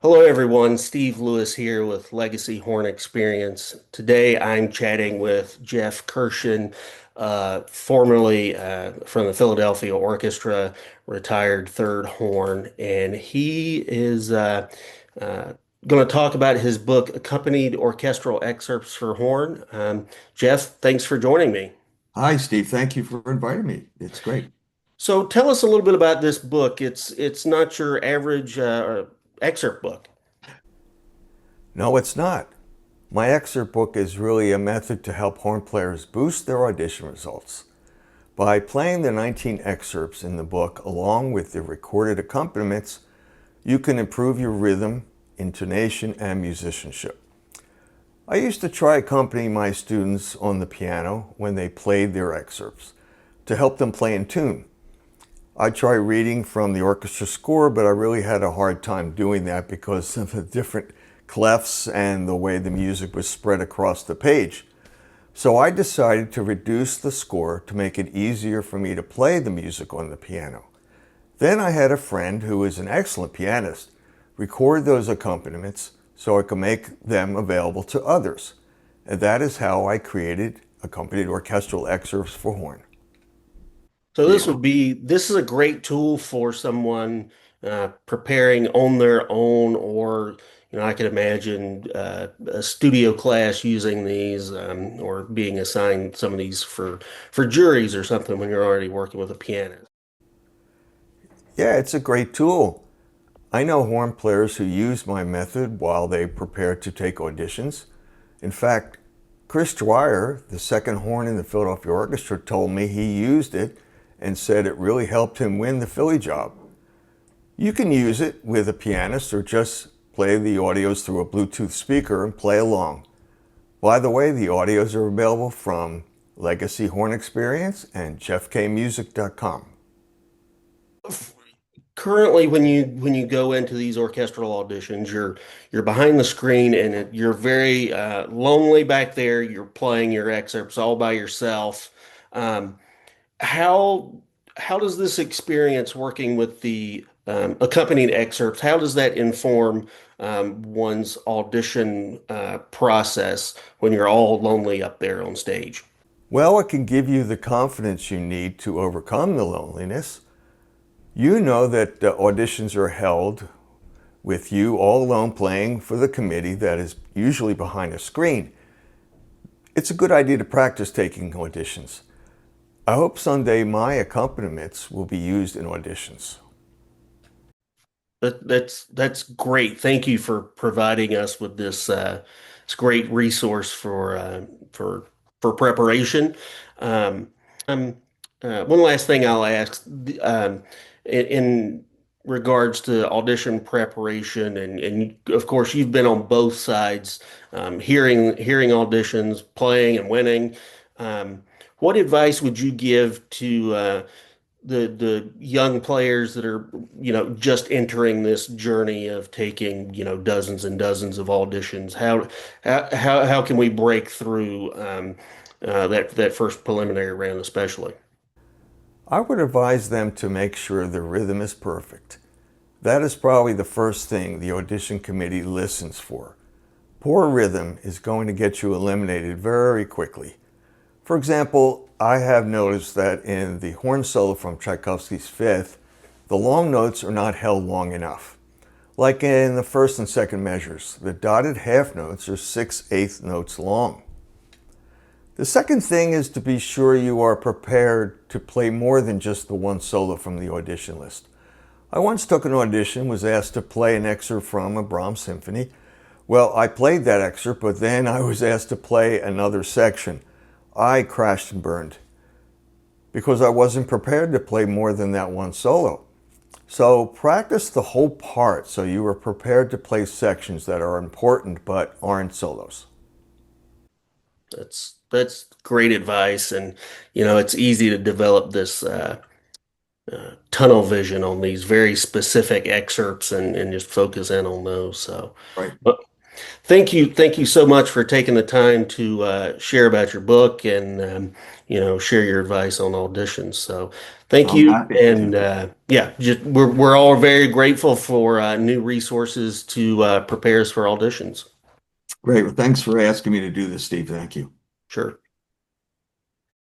Hello, everyone. Steve Lewis here with Legacy Horn Experience. Today, I'm chatting with Jeff Kirschen, formerly from the Philadelphia Orchestra, retired third horn, and he is uh, going to talk about his book, Accompanied Orchestral Excerpts for Horn. Jeff, thanks for joining me. Hi, Steve. Thank you for inviting me. It's great. So, tell us a little bit about this book. It's not your average excerpt book. No, it's not. My excerpt book is really a method to help horn players boost their audition results. By playing the 19 excerpts in the book along with the recorded accompaniments, you can improve your rhythm, intonation, and musicianship. I used to try accompanying my students on the piano when they played their excerpts to help them play in tune. I tried reading from the orchestra score, but I really had a hard time doing that because of the different clefs and the way the music was spread across the page. So I decided to reduce the score to make it easier for me to play the music on the piano. Then I had a friend who is an excellent pianist record those accompaniments so I could make them available to others. And that is how I created accompanied orchestral excerpts for horn. So Yeah. this is a great tool for someone preparing on their own, or I could imagine a studio class using these, or being assigned some of these for juries or something when you're already working with a pianist. Yeah, it's a great tool. I know horn players who use my method while they prepare to take auditions. In fact, Chris Dwyer, the second horn in the Philadelphia Orchestra, told me he used it and said it really helped him win the Philly job. You can use it with a pianist or just play the audios through a Bluetooth speaker and play along. By the way, the audios are available from Legacy Horn Experience and jeffkmusic.com. Currently, when you go into these orchestral auditions, you're behind the screen and you're very lonely back there. You're playing your excerpts all by yourself. Um, How how does this experience working with the accompanied excerpts, how does that inform one's audition process when you're all lonely up there on stage? Well, it can give you the confidence you need to overcome the loneliness. You know that auditions are held with you all alone playing for the committee that is usually behind a screen. It's a good idea to practice taking auditions. I hope someday my accompaniments will be used in auditions. That's great. Thank you for providing us with this great resource for for preparation. Um, one last thing I'll ask, in regards to audition preparation, and of course you've been on both sides, hearing auditions, playing and winning. Um, what advice would you give to the young players that are, just entering this journey of taking, dozens and dozens of auditions? How can we break through that first preliminary round, especially? I would advise them to make sure the rhythm is perfect. That is probably the first thing the audition committee listens for. Poor rhythm is going to get you eliminated very quickly. For example, I have noticed that in the horn solo from Tchaikovsky's Fifth, the long notes are not held long enough. Like in the first and second measures, the dotted half notes are 6/8 notes long. The second thing is to be sure you are prepared to play more than just the one solo from the audition list. I once took an audition, was asked to play an excerpt from a Brahms symphony. Well, I played that excerpt, but then I was asked to play another section. I crashed and burned because I wasn't prepared to play more than that one solo. So practice the whole part so you are prepared to play sections that are important but aren't solos. That's great advice, and it's easy to develop this tunnel vision on these very specific excerpts and just focus in on those. So, Right. but thank you so much for taking the time to share about your book and share your advice on auditions. So, Thank I'm you. happy And to. yeah, just we're all very grateful for new resources to prepare us for auditions. Great. Well, thanks for asking me to do this, Steve. Thank you. Sure.